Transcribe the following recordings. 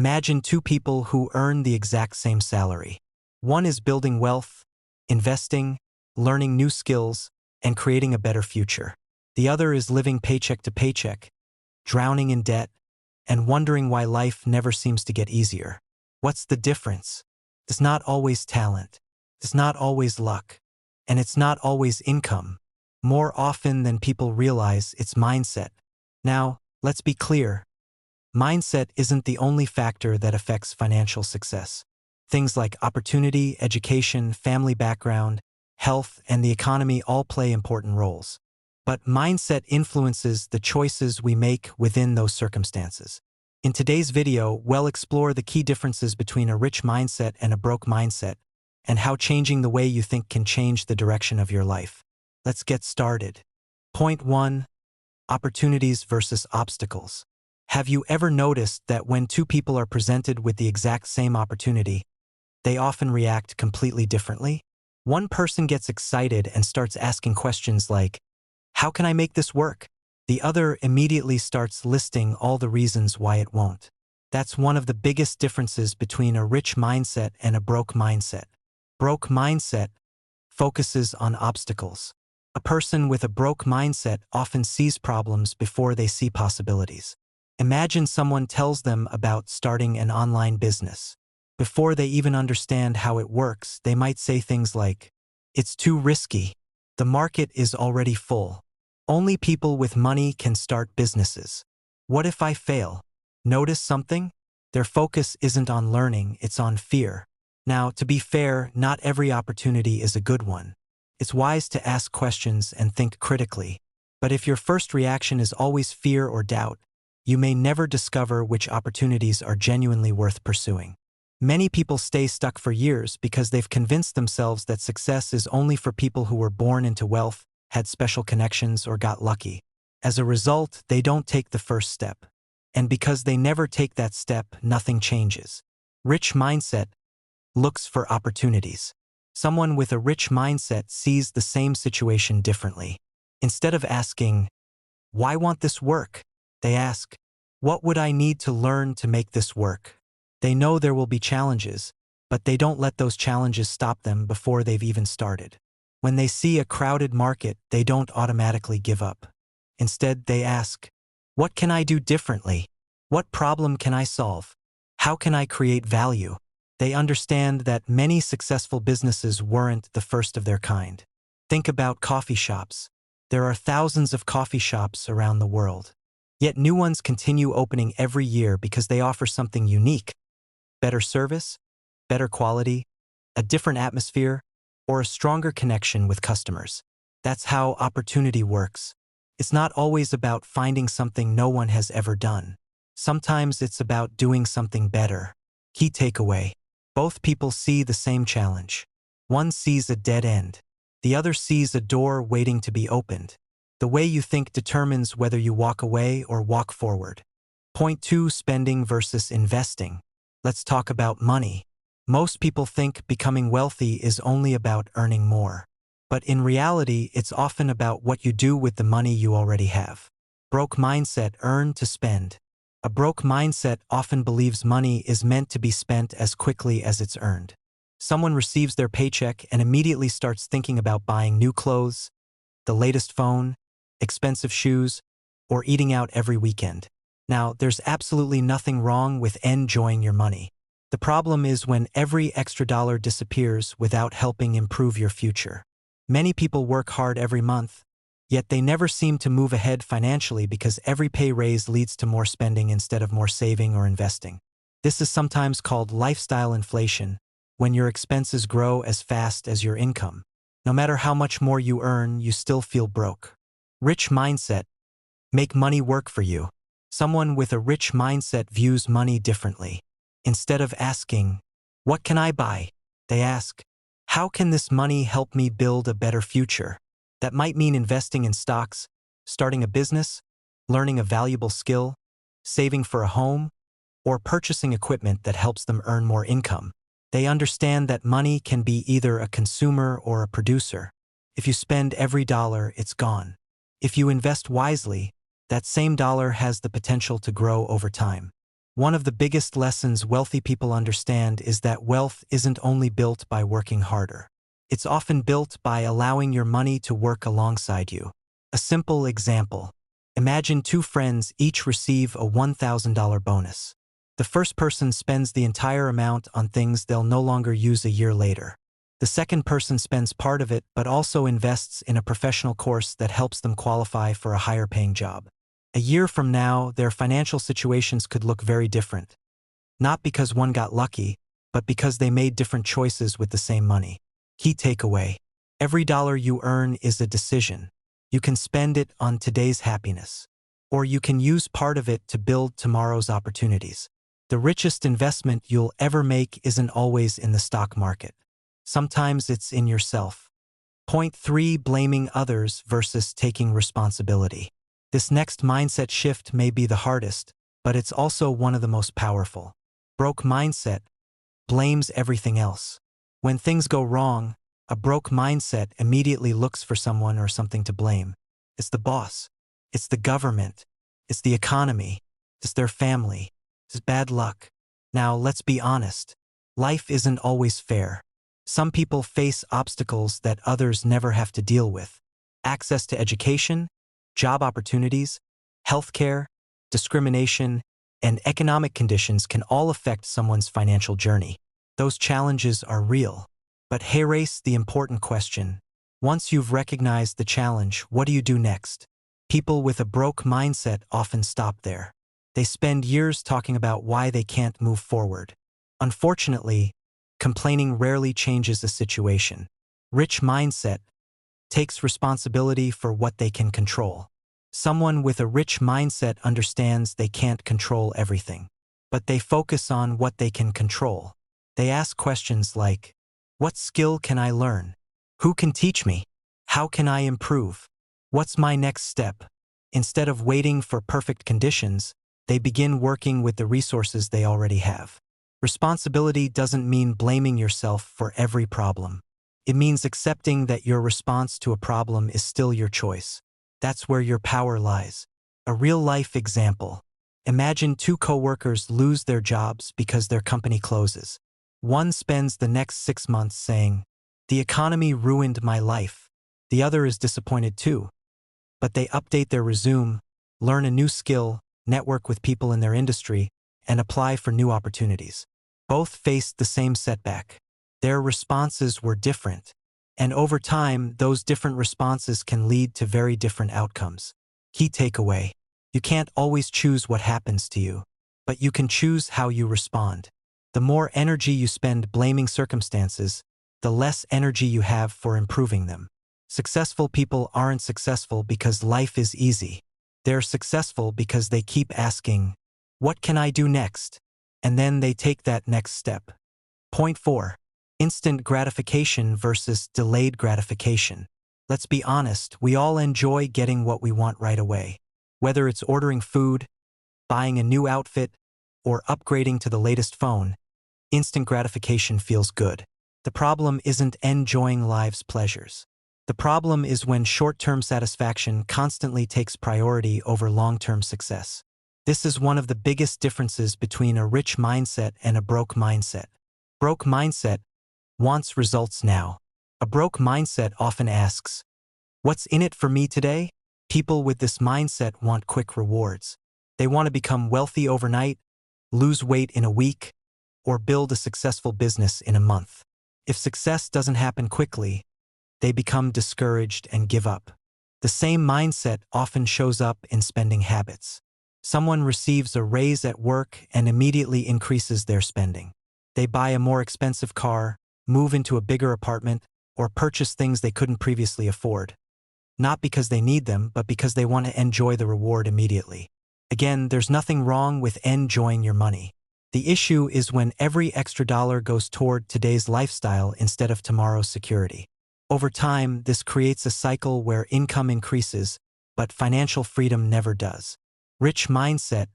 Imagine two people who earn the exact same salary. One is building wealth, investing, learning new skills, and creating a better future. The other is living paycheck to paycheck, drowning in debt, and wondering why life never seems to get easier. What's the difference? It's not always talent. It's not always luck. And it's not always income. More often than people realize, it's mindset. Now, let's be clear. Mindset isn't the only factor that affects financial success. Things like opportunity, education, family background, health, and the economy all play important roles. But mindset influences the choices we make within those circumstances. In today's video, we'll explore the key differences between a rich mindset and a broke mindset, and how changing the way you think can change the direction of your life. Let's get started. Point 1. Opportunities versus obstacles. Have you ever noticed that when two people are presented with the exact same opportunity, they often react completely differently? One person gets excited and starts asking questions like, "How can I make this work?" The other immediately starts listing all the reasons why it won't. That's one of the biggest differences between a rich mindset and a broke mindset. Broke mindset focuses on obstacles. A person with a broke mindset often sees problems before they see possibilities. Imagine someone tells them about starting an online business. Before they even understand how it works, they might say things like, "It's too risky. The market is already full. Only people with money can start businesses. What if I fail?" Notice something? Their focus isn't on learning, it's on fear. Now, to be fair, not every opportunity is a good one. It's wise to ask questions and think critically. But if your first reaction is always fear or doubt, you may never discover which opportunities are genuinely worth pursuing. Many people stay stuck for years because they've convinced themselves that success is only for people who were born into wealth, had special connections, or got lucky. As a result, they don't take the first step. And because they never take that step, nothing changes. Rich mindset looks for opportunities. Someone with a rich mindset sees the same situation differently. Instead of asking, "Why won't this work?" they ask, "What would I need to learn to make this work?" They know there will be challenges, but they don't let those challenges stop them before they've even started. When they see a crowded market, they don't automatically give up. Instead, they ask, "What can I do differently? What problem can I solve? How can I create value?" They understand that many successful businesses weren't the first of their kind. Think about coffee shops. There are thousands of coffee shops around the world. Yet new ones continue opening every year because they offer something unique: better service, better quality, a different atmosphere, or a stronger connection with customers. That's how opportunity works. It's not always about finding something no one has ever done. Sometimes it's about doing something better. Key takeaway: both people see the same challenge. One sees a dead end. The other sees a door waiting to be opened. The way you think determines whether you walk away or walk forward. Point 2. Spending versus investing. Let's talk about money. Most people think becoming wealthy is only about earning more. But in reality, it's often about what you do with the money you already have. Broke mindset: earn to spend. A broke mindset often believes money is meant to be spent as quickly as it's earned. Someone receives their paycheck and immediately starts thinking about buying new clothes, the latest phone, expensive shoes, or eating out every weekend. Now, there's absolutely nothing wrong with enjoying your money. The problem is when every extra dollar disappears without helping improve your future. Many people work hard every month, yet they never seem to move ahead financially because every pay raise leads to more spending instead of more saving or investing. This is sometimes called lifestyle inflation, when your expenses grow as fast as your income. No matter how much more you earn, you still feel broke. Rich mindset: make money work for you. Someone with a rich mindset views money differently. Instead of asking, "What can I buy?" they ask, "How can this money help me build a better future?" That might mean investing in stocks, starting a business, learning a valuable skill, saving for a home, or purchasing equipment that helps them earn more income. They understand that money can be either a consumer or a producer. If you spend every dollar, it's gone. If you invest wisely, that same dollar has the potential to grow over time. One of the biggest lessons wealthy people understand is that wealth isn't only built by working harder. It's often built by allowing your money to work alongside you. A simple example. Imagine two friends each receive a $1,000 bonus. The first person spends the entire amount on things they'll no longer use a year later. The second person spends part of it but also invests in a professional course that helps them qualify for a higher-paying job. A year from now, their financial situations could look very different. Not because one got lucky, but because they made different choices with the same money. Key takeaway. Every dollar you earn is a decision. You can spend it on today's happiness, or you can use part of it to build tomorrow's opportunities. The richest investment you'll ever make isn't always in the stock market. Sometimes it's in yourself. Point 3. Blaming others versus taking responsibility. This next mindset shift may be the hardest, but it's also one of the most powerful. Broke mindset blames everything else. When things go wrong, a broke mindset immediately looks for someone or something to blame. It's the boss. It's the government. It's the economy. It's their family. It's bad luck. Now, let's be honest. Life isn't always fair. Some people face obstacles that others never have to deal with. Access to education, job opportunities, healthcare, discrimination, and economic conditions can all affect someone's financial journey. Those challenges are real. But here raise the important question. Once you've recognized the challenge, what do you do next? People with a broke mindset often stop there. They spend years talking about why they can't move forward. Unfortunately, complaining rarely changes the situation. Rich mindset takes responsibility for what they can control. Someone with a rich mindset understands they can't control everything, but they focus on what they can control. They ask questions like, what skill can I learn? Who can teach me? How can I improve? What's my next step? Instead of waiting for perfect conditions, they begin working with the resources they already have. Responsibility doesn't mean blaming yourself for every problem. It means accepting that your response to a problem is still your choice. That's where your power lies. A real-life example. Imagine two coworkers lose their jobs because their company closes. One spends the next 6 months saying, "The economy ruined my life." The other is disappointed too. But they update their resume, learn a new skill, network with people in their industry, and apply for new opportunities. Both faced the same setback. Their responses were different. And over time, those different responses can lead to very different outcomes. Key takeaway. You can't always choose what happens to you, but you can choose how you respond. The more energy you spend blaming circumstances, the less energy you have for improving them. Successful people aren't successful because life is easy. They're successful because they keep asking, what can I do next? And then they take that next step. Point 4. Instant gratification versus delayed gratification. Let's be honest, we all enjoy getting what we want right away. Whether it's ordering food, buying a new outfit, or upgrading to the latest phone, instant gratification feels good. The problem isn't enjoying life's pleasures. The problem is when short-term satisfaction constantly takes priority over long-term success. This is one of the biggest differences between a rich mindset and a broke mindset. Broke mindset wants results now. A broke mindset often asks, what's in it for me today? People with this mindset want quick rewards. They want to become wealthy overnight, lose weight in a week, or build a successful business in a month. If success doesn't happen quickly, they become discouraged and give up. The same mindset often shows up in spending habits. Someone receives a raise at work and immediately increases their spending. They buy a more expensive car, move into a bigger apartment, or purchase things they couldn't previously afford. Not because they need them, but because they want to enjoy the reward immediately. Again, there's nothing wrong with enjoying your money. The issue is when every extra dollar goes toward today's lifestyle instead of tomorrow's security. Over time, this creates a cycle where income increases, but financial freedom never does. Rich mindset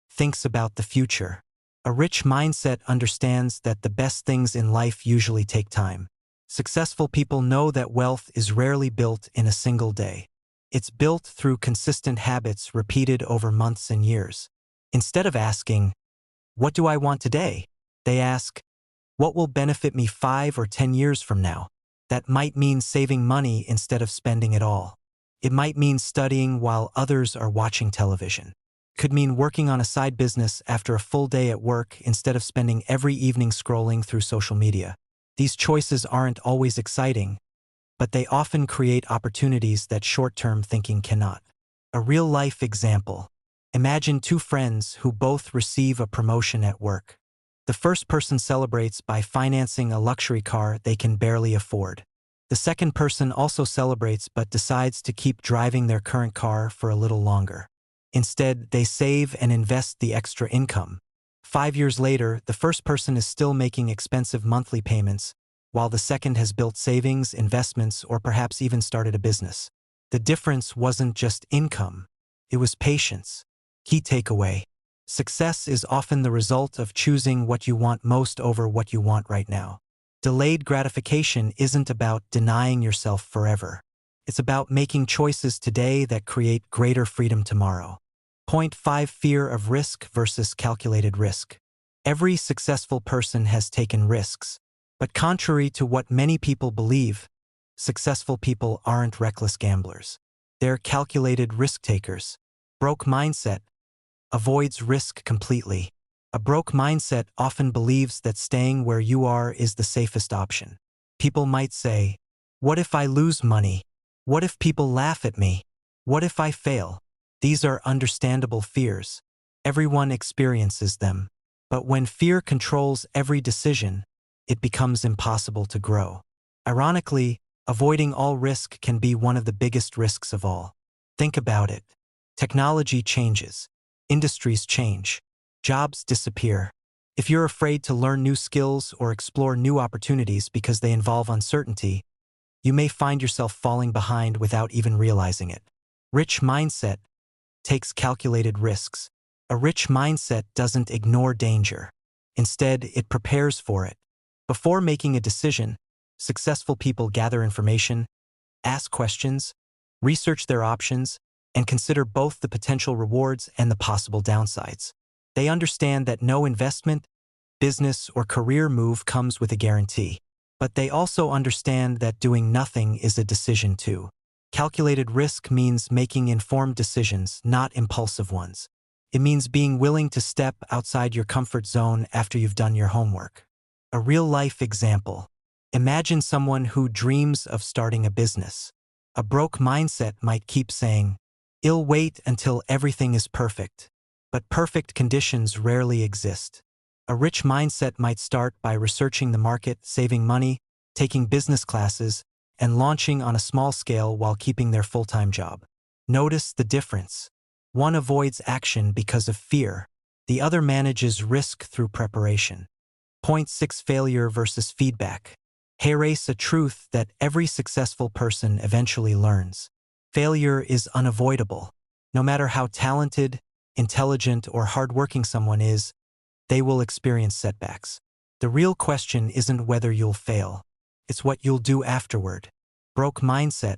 thinks about the future. A rich mindset understands that the best things in life usually take time. Successful people know that wealth is rarely built in a single day. It's built through consistent habits repeated over months and years. Instead of asking, What do I want today? They ask, what will benefit me 5 or 10 years from now? That might mean saving money instead of spending it all. It might mean studying while others are watching television. Could mean working on a side business after a full day at work instead of spending every evening scrolling through social media. These choices aren't always exciting, but they often create opportunities that short-term thinking cannot. A real-life example. Imagine two friends who both receive a promotion at work. The first person celebrates by financing a luxury car they can barely afford. The second person also celebrates but decides to keep driving their current car for a little longer. Instead, they save and invest the extra income. 5 years later, the first person is still making expensive monthly payments, while the second has built savings, investments, or perhaps even started a business. The difference wasn't just income, it was patience. Key takeaway. Success is often the result of choosing what you want most over what you want right now. Delayed gratification isn't about denying yourself forever. It's about making choices today that create greater freedom tomorrow. Point 5. Fear of risk versus calculated risk. Every successful person has taken risks, but contrary to what many people believe, successful people aren't reckless gamblers. They're calculated risk takers. Broke mindset avoids risk completely. A broke mindset often believes that staying where you are is the safest option. People might say, what if I lose money? What if people laugh at me? What if I fail? These are understandable fears. Everyone experiences them. But when fear controls every decision, it becomes impossible to grow. Ironically, avoiding all risk can be one of the biggest risks of all. Think about it. Technology changes. Industries change. Jobs disappear. If you're afraid to learn new skills or explore new opportunities because they involve uncertainty, you may find yourself falling behind without even realizing it. Rich mindset takes calculated risks. A rich mindset doesn't ignore danger. Instead, it prepares for it. Before making a decision, successful people gather information, ask questions, research their options, and consider both the potential rewards and the possible downsides. They understand that no investment, business, or career move comes with a guarantee. But they also understand that doing nothing is a decision too. Calculated risk means making informed decisions, not impulsive ones. It means being willing to step outside your comfort zone after you've done your homework. A real-life example. Imagine someone who dreams of starting a business. A broke mindset might keep saying, "I'll wait until everything is perfect." But perfect conditions rarely exist. A rich mindset might start by researching the market, saving money, taking business classes, and launching on a small scale while keeping their full-time job. Notice the difference. One avoids action because of fear. The other manages risk through preparation. Point 6. Failure versus feedback. Erase a truth that every successful person eventually learns. Failure is unavoidable. No matter how talented, intelligent, or hardworking someone is, they will experience setbacks. The real question isn't whether you'll fail. It's what you'll do afterward. Broke mindset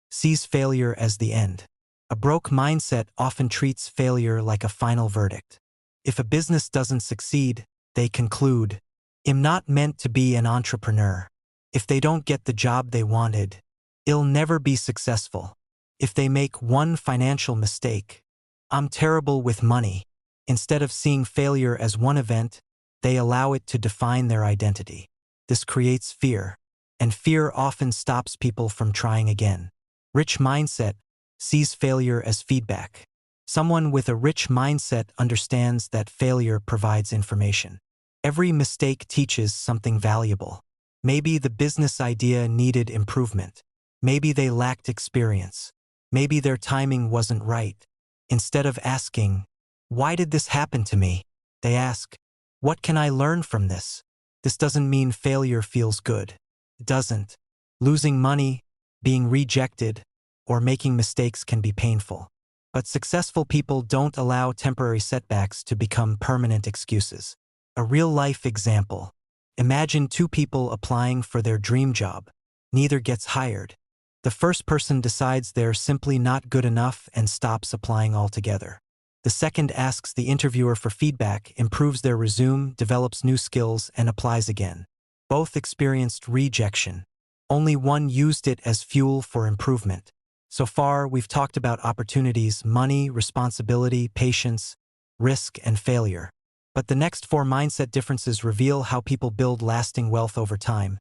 sees failure as the end. A broke mindset often treats failure like a final verdict. If a business doesn't succeed, they conclude, "I'm not meant to be an entrepreneur." If they don't get the job they wanted, "I'll never be successful." If they make one financial mistake, "I'm terrible with money." Instead of seeing failure as one event, they allow it to define their identity. This creates fear, and fear often stops people from trying again. Rich mindset sees failure as feedback. Someone with a rich mindset understands that failure provides information. Every mistake teaches something valuable. Maybe the business idea needed improvement. Maybe they lacked experience. Maybe their timing wasn't right. Instead of asking, "Why did this happen to me?" they ask, "What can I learn from this?" This doesn't mean failure feels good. It doesn't. Losing money, being rejected, or making mistakes can be painful. But successful people don't allow temporary setbacks to become permanent excuses. A real-life example. Imagine two people applying for their dream job. Neither gets hired. The first person decides they're simply not good enough and stops applying altogether. The second asks the interviewer for feedback, improves their resume, develops new skills, and applies again. Both experienced rejection. Only one used it as fuel for improvement. So far, we've talked about opportunities, money, responsibility, patience, risk, and failure. But the next four mindset differences reveal how people build lasting wealth over time,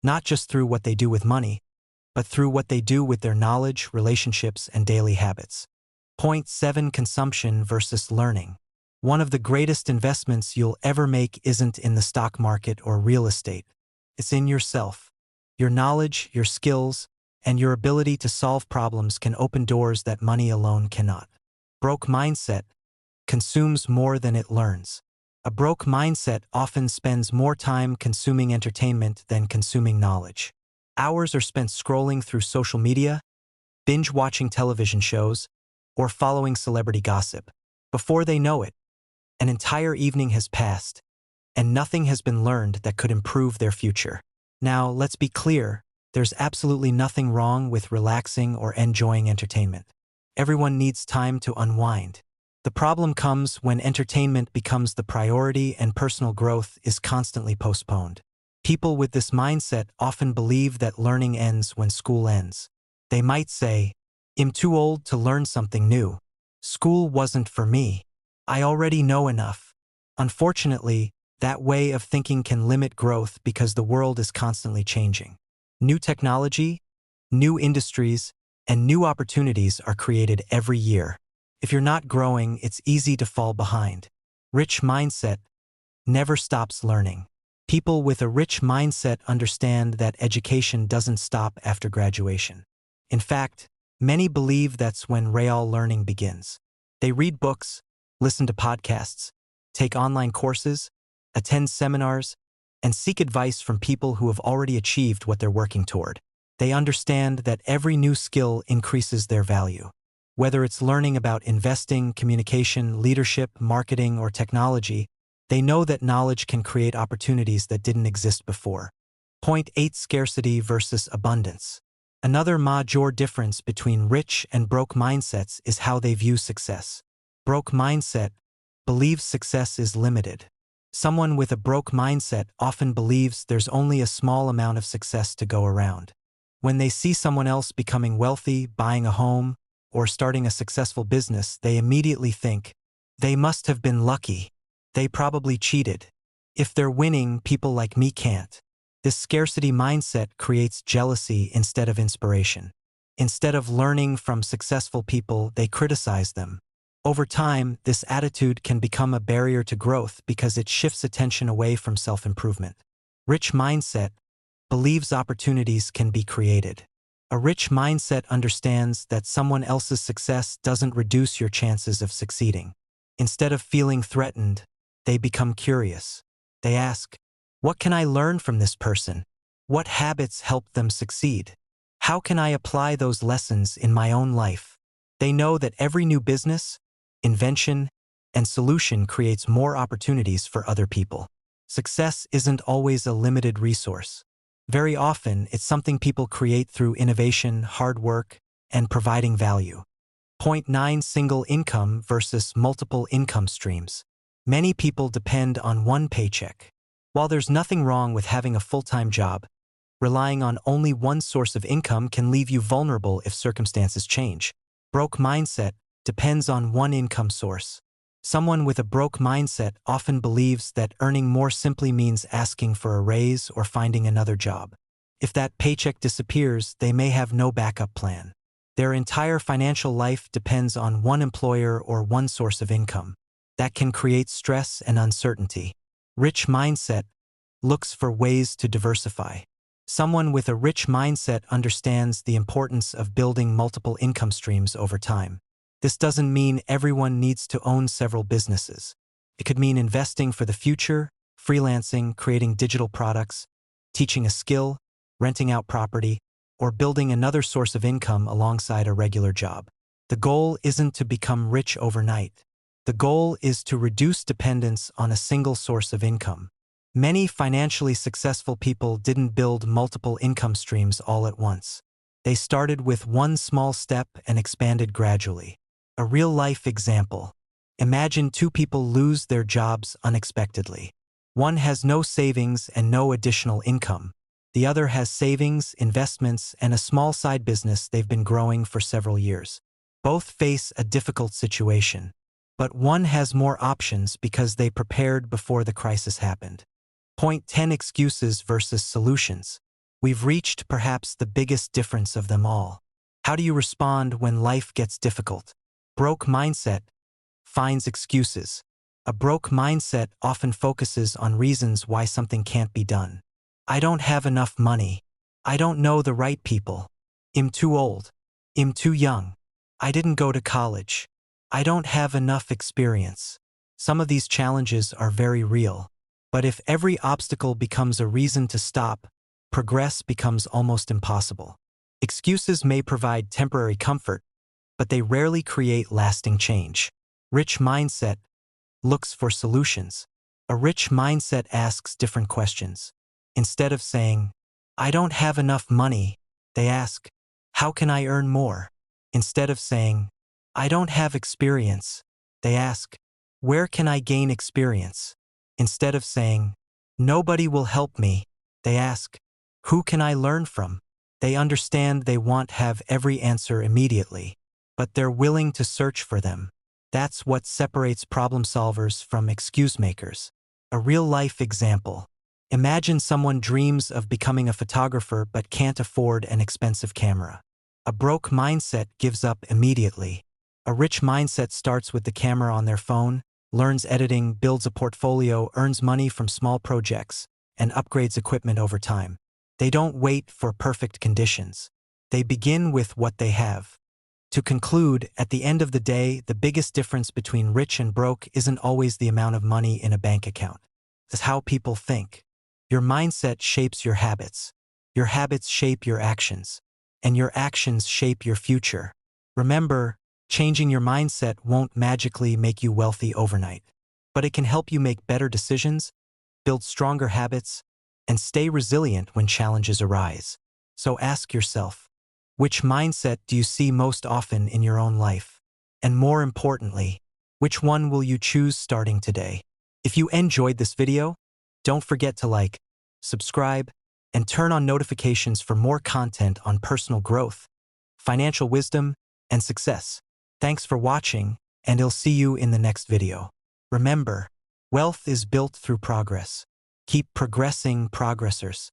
not just through what they do with money, but through what they do with their knowledge, relationships, and daily habits. Point 7. Consumption versus learning. One of the greatest investments you'll ever make isn't in the stock market or real estate. It's in yourself. Your knowledge, your skills, and your ability to solve problems can open doors that money alone cannot. Broke mindset consumes more than it learns. A broke mindset often spends more time consuming entertainment than consuming knowledge. Hours are spent scrolling through social media, binge-watching television shows, or following celebrity gossip. Before they know it, an entire evening has passed, and nothing has been learned that could improve their future. Now, let's be clear, there's absolutely nothing wrong with relaxing or enjoying entertainment. Everyone needs time to unwind. The problem comes when entertainment becomes the priority and personal growth is constantly postponed. People with this mindset often believe that learning ends when school ends. They might say, "I'm too old to learn something new. School wasn't for me. I already know enough." Unfortunately, that way of thinking can limit growth because the world is constantly changing. New technology, new industries, and new opportunities are created every year. If you're not growing, it's easy to fall behind. Rich mindset never stops learning. People with a rich mindset understand that education doesn't stop after graduation. In fact, many believe that's when real learning begins. They read books, listen to podcasts, take online courses, attend seminars, and seek advice from people who have already achieved what they're working toward. They understand that every new skill increases their value. Whether it's learning about investing, communication, leadership, marketing, or technology, they know that knowledge can create opportunities that didn't exist before. Point 8. Scarcity versus abundance. Another major difference between rich and broke mindsets is how they view success. Broke mindset believes success is limited. Someone with a broke mindset often believes there's only a small amount of success to go around. When they see someone else becoming wealthy, buying a home, or starting a successful business, they immediately think, "They must have been lucky. They probably cheated. If they're winning, people like me can't." This scarcity mindset creates jealousy instead of inspiration. Instead of learning from successful people, they criticize them. Over time, this attitude can become a barrier to growth because it shifts attention away from self-improvement. Rich mindset believes opportunities can be created. A rich mindset understands that someone else's success doesn't reduce your chances of succeeding. Instead of feeling threatened, they become curious. They ask, "What can I learn from this person? What habits helped them succeed? How can I apply those lessons in my own life?" They know that every new business, invention, and solution creates more opportunities for other people. Success isn't always a limited resource. Very often, it's something people create through innovation, hard work, and providing value. Point 9. Single income versus multiple income streams. Many people depend on one paycheck. While there's nothing wrong with having a full-time job, relying on only one source of income can leave you vulnerable if circumstances change. Broke mindset depends on one income source. Someone with a broke mindset often believes that earning more simply means asking for a raise or finding another job. If that paycheck disappears, they may have no backup plan. Their entire financial life depends on one employer or one source of income. That can create stress and uncertainty. Rich mindset looks for ways to diversify. Someone with a rich mindset understands the importance of building multiple income streams over time. This doesn't mean everyone needs to own several businesses. It could mean investing for the future, freelancing, creating digital products, teaching a skill, renting out property, or building another source of income alongside a regular job. The goal isn't to become rich overnight. The goal is to reduce dependence on a single source of income. Many financially successful people didn't build multiple income streams all at once. They started with one small step and expanded gradually. A real-life example. Imagine two people lose their jobs unexpectedly. One has no savings and no additional income. The other has savings, investments, and a small side business they've been growing for several years. Both face a difficult situation, but one has more options because they prepared before the crisis happened. Point 10: Excuses versus solutions. We've reached perhaps the biggest difference of them all. How do you respond when life gets difficult? Broke mindset finds excuses. A broke mindset often focuses on reasons why something can't be done. I don't have enough money. I don't know the right people. I'm too old. I'm too young. I didn't go to college. I don't have enough experience. Some of these challenges are very real. But if every obstacle becomes a reason to stop, progress becomes almost impossible. Excuses may provide temporary comfort, but they rarely create lasting change. Rich mindset looks for solutions. A rich mindset asks different questions. Instead of saying, I don't have enough money, they ask, how can I earn more? Instead of saying, I don't have experience, they ask, where can I gain experience? Instead of saying, nobody will help me, they ask, who can I learn from? They understand they won't have every answer immediately, but they're willing to search for them. That's what separates problem solvers from excuse makers. A real-life example. Imagine someone dreams of becoming a photographer but can't afford an expensive camera. A broke mindset gives up immediately. A rich mindset starts with the camera on their phone, learns editing, builds a portfolio, earns money from small projects, and upgrades equipment over time. They don't wait for perfect conditions. They begin with what they have. To conclude, at the end of the day, the biggest difference between rich and broke isn't always the amount of money in a bank account. It's how people think. Your mindset shapes your habits. Your habits shape your actions. And your actions shape your future. Remember, changing your mindset won't magically make you wealthy overnight. But it can help you make better decisions, build stronger habits, and stay resilient when challenges arise. So ask yourself, which mindset do you see most often in your own life? And more importantly, which one will you choose starting today? If you enjoyed this video, don't forget to like, subscribe, and turn on notifications for more content on personal growth, financial wisdom, and success. Thanks for watching, and I'll see you in the next video. Remember, wealth is built through progress. Keep progressing, progressors.